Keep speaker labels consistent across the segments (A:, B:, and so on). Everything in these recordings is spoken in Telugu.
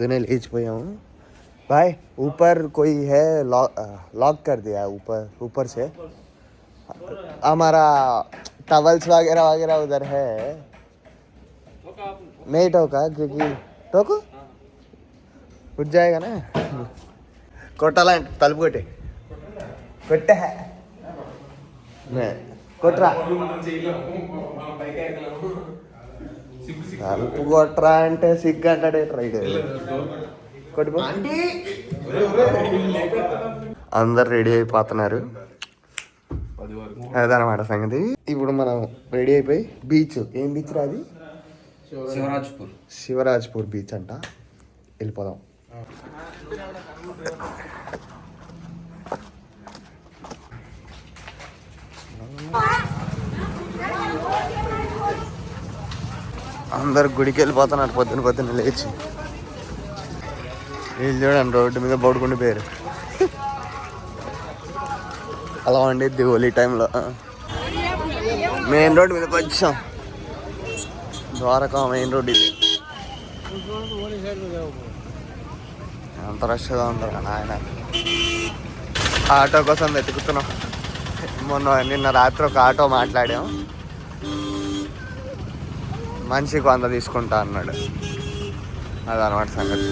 A: పొద్దునే లేచిపోయాము. भाई ऊपर कोई है, लॉक कर दिया है ऊपर से. हमारा टवल्स वगैरह वगैरह उधर है. नहीं टोका क्योंकि टोको उठ जाएगा ना. కొట్టాల తలుపు కొట్టే కొట్రా తలుపు కొట్రా అంటే సిగ్గు అంటాడే రైడ్ కొట్టుకో. అందరు రెడీ అయిపోతున్నారు, అదనమాట సంగతి. ఇప్పుడు మనం రెడీ అయిపోయి బీచ్, ఏం బీచ్ రా అది? శివరాజ్పూర్ బీచ్ అంట. వెళ్ళిపోదాం. అందరు గుడికి వెళ్ళిపోతున్నారు పొద్దున లేచి. వీళ్ళు చూడండి రోడ్డు మీద పడుకుని పోయారు. అలా వండిద్ది హోలీ టైంలో. మెయిన్ రోడ్ మీదకి వచ్చాం. ద్వారకా మెయిన్ రోడ్ ఇది. అంత రష్గా ఉంటారు ఆయన. ఆటో కోసం వెతుకుతున్నాం. నిన్న రాత్రి ఒక ఆటో మాట్లాడాం, మనిషికి 100 తీసుకుంటా అన్నాడు. అదనమాట సంగతి.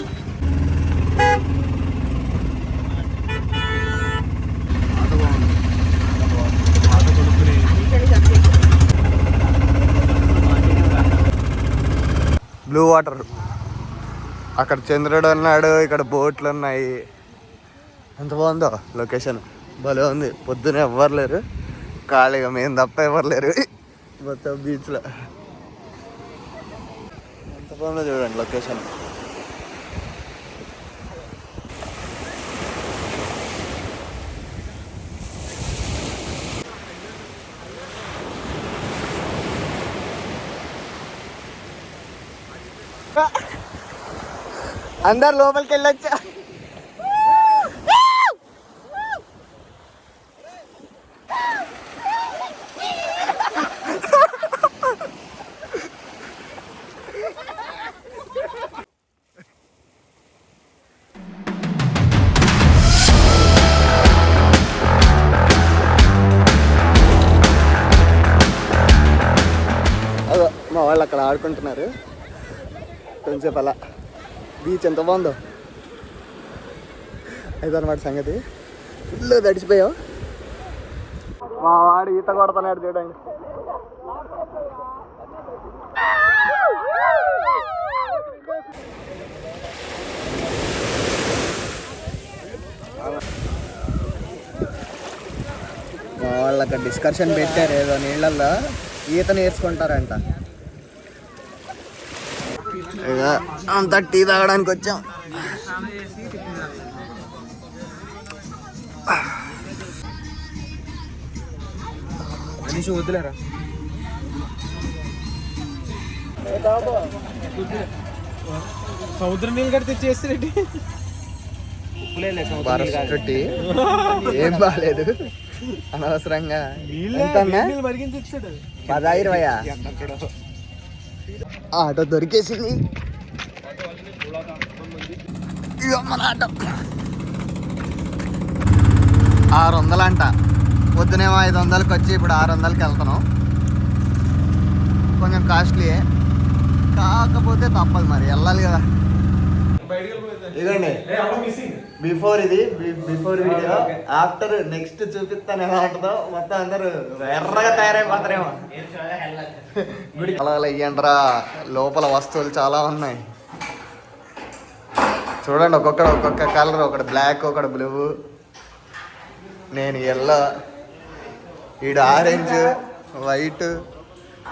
A: బ్లూ వాటర్, అక్కడ చంద్రుడు ఉన్నాడు, ఇక్కడ బోట్లు ఉన్నాయి. ఎంత బాగుందో లొకేషన్, భలే ఉంది. పొద్దున ఎవ్వరు లేరు, ఖాళీగా మేము తప్ప ఎవరు లేరు మొత్తం బీచ్లో. ఎంత బాగుందో చూడండి లొకేషన్. అందరు లోపలికి వెళ్ళొచ్చా? మా వాళ్ళు అక్కడ ఆడుకుంటున్నారు. కొంచెంసేపు అలా బీచ్ ఎంత బాగుందో. అదనమాట సంగతి. ఫుల్ తడిచిపోయావు. మా వాడు ఈత కొడుతున్నాడు చూడండి. మా వాళ్ళు అక్కడ డిస్కషన్ పెట్టారు, ఏదో నీళ్ళల్లో ఈత నేర్చుకుంటారంట. ఇక అంతా టీ తాగడానికి వచ్చాం. వద్దులేరా సముద్రం నీళ్ళు కడితే చేస్తారండి. టీ ఏం బాగాలేదు అనవసరంగా. 10-20 ఆటో దొరికేసింది. మన ఆటో 600 అంట. పొద్దునేమో 500కి వచ్చి ఇప్పుడు 600కి వెళ్తున్నాం. కొంచెం కాస్ట్లీయే, కాకపోతే తప్పదు, మరి వెళ్ళాలి కదా. ఇదండి బిఫోర్ వీడియో, ఆఫ్టర్ నెక్స్ట్ చూపిస్తాను ఎలా ఉంటుందో. మొత్తం అందరూ ఎర్రగా తయారైపోతారేమో. గుడి అలా ఇయ్యంటారా. లోపల వస్తువులు చాలా ఉన్నాయి చూడండి. ఒక్కొక్క కలర్, ఒకటి బ్లాక్, ఒకటి బ్లూ, నేను ఎల్లో, ఈడు ఆరెంజ్, వైట్,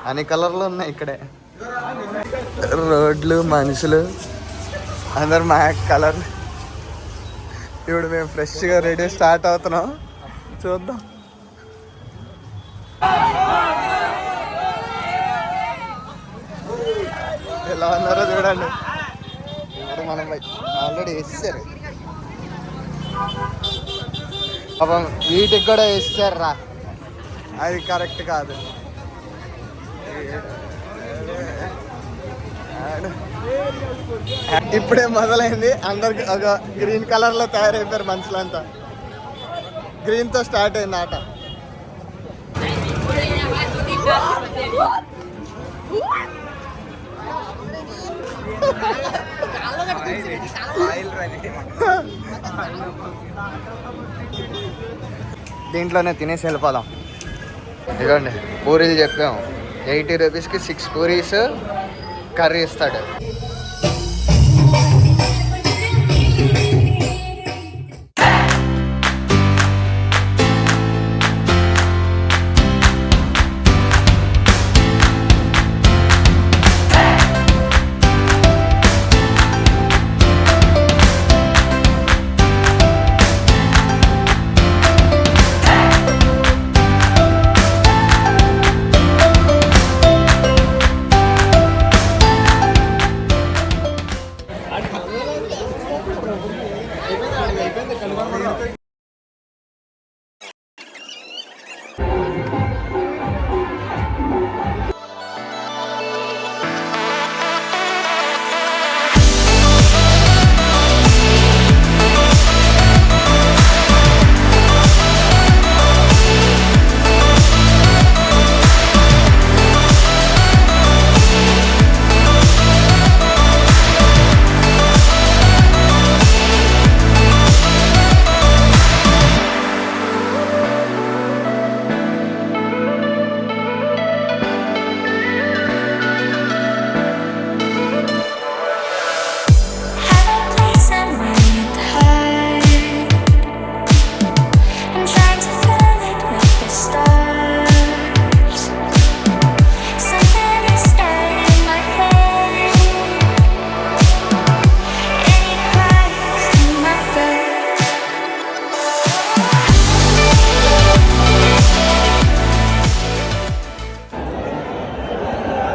A: అన్ని కలర్లు ఉన్నాయి ఇక్కడే. రోడ్లు, మనుషులు అందరు మా కలర్. ఇప్పుడు మేము ఫ్రెష్గా రెడీ స్టార్ట్ అవుతున్నాం. చూద్దాం. ఎలా ఉన్నారో చూడండి. ఇప్పుడు మనం ఆల్రెడీ వేసేసారు. పాపం వీటికి కూడా వేసేసారు రా, అది కరెక్ట్ కాదు. ఇప్పుడే మొదలైంది, అందరికి ఒక గ్రీన్ కలర్ లో తయారైపోయారు మనుషులంతా. గ్రీన్ తో స్టార్ట్ అయింది ఆట. దీంట్లోనే తినేసి వెళ్ళిపోదాం. ఇదిగోండి పూరీలు చెప్పాము, 80 రూపీస్కి 6 పూరీస్ కర్రీ ఇస్తాడు.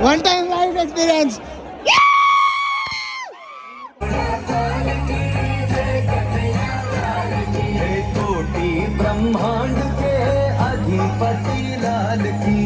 A: One time life experience. कोटि ब्रह्मांड के अधिपति लाल की.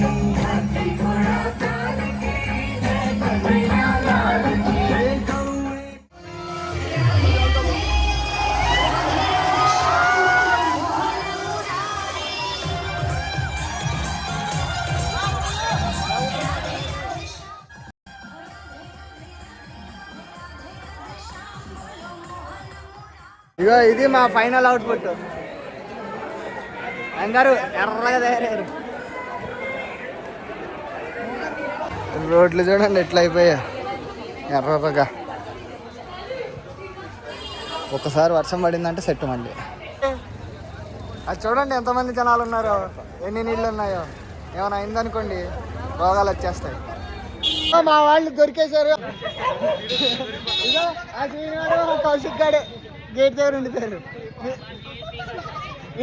A: ఇగో ఇది మా ఫైనల్ అవుట్పుట్. అందరూ ఎర్రగా తయారయ్యారు. రోడ్లు చూడండి ఎట్లా అయిపోయా ఎర్రగా. ఒకసారి వర్షం పడిందంటే సెట్ మళ్ళీ. అది చూడండి ఎంతమంది జనాలు ఉన్నారో, ఎన్ని నీళ్ళు ఉన్నాయో. ఏమైనా అయిందనుకోండి రోగాలు వచ్చేస్తాయి. మా వాళ్ళు దొరికేశారు. ఇదో ఆ శ్రీనాడు కౌశిక్ గాడే గేట్ దగ్గర ఉండిపోయారు.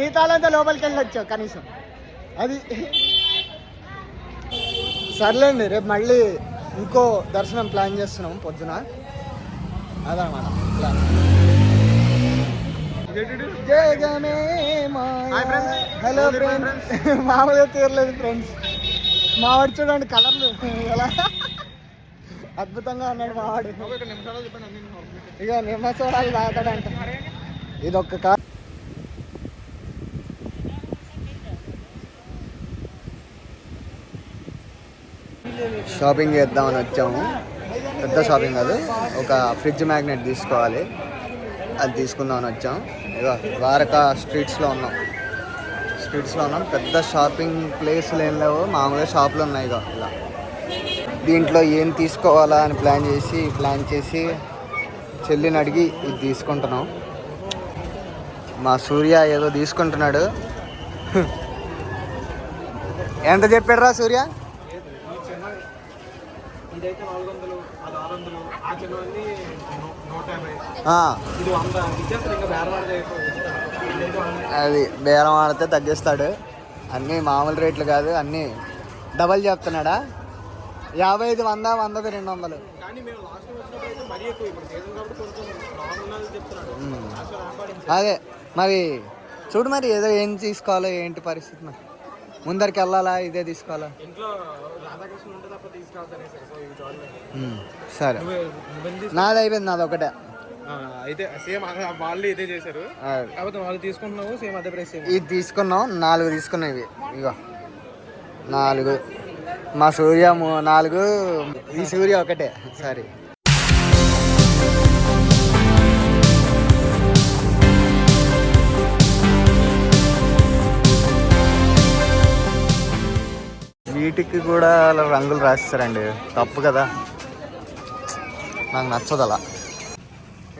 A: ఈ తాళంతా లోపలికి వెళ్ళొచ్చు కనీసం. అది సర్లేండి, రేపు మళ్ళీ ఇంకో దర్శనం ప్లాన్ చేస్తున్నాం పొద్దున. అదనమాట ప్లాన్. హలో ఫ్రెండ్స్, మామూలుగా తీరలేదు ఫ్రెండ్స్. మావాడు చూడండి కలర్లు ఎలా అద్భుతంగా ఉన్నాడు మావాడు. ఇక నిమ్మసోడాలు తాగుతాడంట. ఇది ఒక్క కార్. షాపింగ్ చేద్దామని వచ్చాము. పెద్ద షాపింగ్ కాదు, ఒక ఫ్రిడ్జ్ మ్యాగ్నెట్ తీసుకోవాలి, అది తీసుకుందామని వచ్చాము. ఇక ద్వారకా స్ట్రీట్స్లో ఉన్నాం. పెద్ద షాపింగ్ ప్లేస్లు ఏం లేవు, మామూలుగా షాపులు ఉన్నాయి. ఇక ఇలా దీంట్లో ఏం తీసుకోవాలా అని ప్లాన్ చేసి చెల్లిని అడిగి ఇది తీసుకుంటున్నాం. మా సూర్య ఏదో తీసుకుంటున్నాడు. ఎంత చెప్పాడురా సూర్య? అది బేరం ఆడితే తగ్గిస్తాడు. అన్నీ మామూలు రేట్లు కాదు, అన్నీ డబల్ చెప్తున్నాడా? 55, 100, 100, 200. అదే మరి చూడు, మరి ఏదో ఏం తీసుకోవాలో ఏంటి పరిస్థితి, మరి ముందరికి వెళ్ళాలా ఇదే తీసుకోవాలా? సరే నాది అయిపోయింది, నాది ఒకటే.
B: అయితే సేమ్ వాళ్ళు ఇదే చేశారు కాకపోతే వాళ్ళు తీసుకుంటున్నావు సేమ్ అదే ప్రైస్.
A: ఇది తీసుకున్నాం, 4 తీసుకున్నాం ఇవి. ఇగో 4, మా సూర్య 4, ఈ సూర్య ఒకటే. సరే వీటికి కూడా అలా రంగులు రాస్తారండి, తప్పు కదా, నాకు నచ్చదు అలా.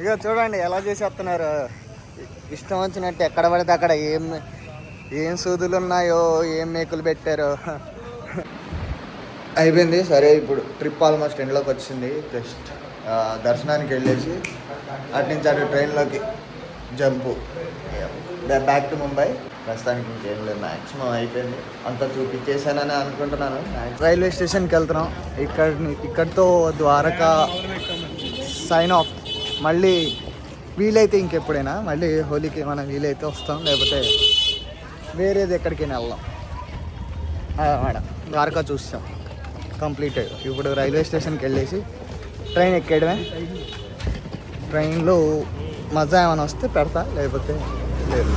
A: ఇక చూడండి ఎలా చేసేస్తున్నారు, ఇష్టం వచ్చినట్టు ఎక్కడ పడితే అక్కడ ఏం సూదులు ఉన్నాయో, ఏం మేకులు పెట్టారో. అయిపోయింది. సరే ఇప్పుడు ట్రిప్ ఆల్మోస్ట్ ఎండ్లోకి వచ్చింది. జస్ట్ దర్శనానికి వెళ్ళేసి అటు నుంచి అటు ట్రైన్లోకి జంపు బ్యాక్ టు ముంబై. ప్రస్తుతానికి ఇంకేం లేదు, మ్యాక్సిమం అయిపోయింది, అంతా చూపించేసానని అనుకుంటున్నాను. రైల్వే స్టేషన్కి వెళ్తున్నాం. ఇక్కడితో ద్వారకా సైన్ ఆఫ్. మళ్ళీ వీలైతే ఇంకెప్పుడైనా మళ్ళీ హోలీకి మనం వీలైతే వస్తాం, లేకపోతే వేరేది ఎక్కడికైనా వెళ్దాం మేడం. ద్వారకా చూస్తాం కంప్లీట్. ఇప్పుడు రైల్వే స్టేషన్కి వెళ్ళేసి ట్రైన్ ఎక్కేయడమే. ట్రైన్లో మజా ఏమైనా వస్తే పెడతా, లేకపోతే లేదు.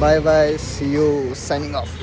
A: Bye bye, see you, signing of.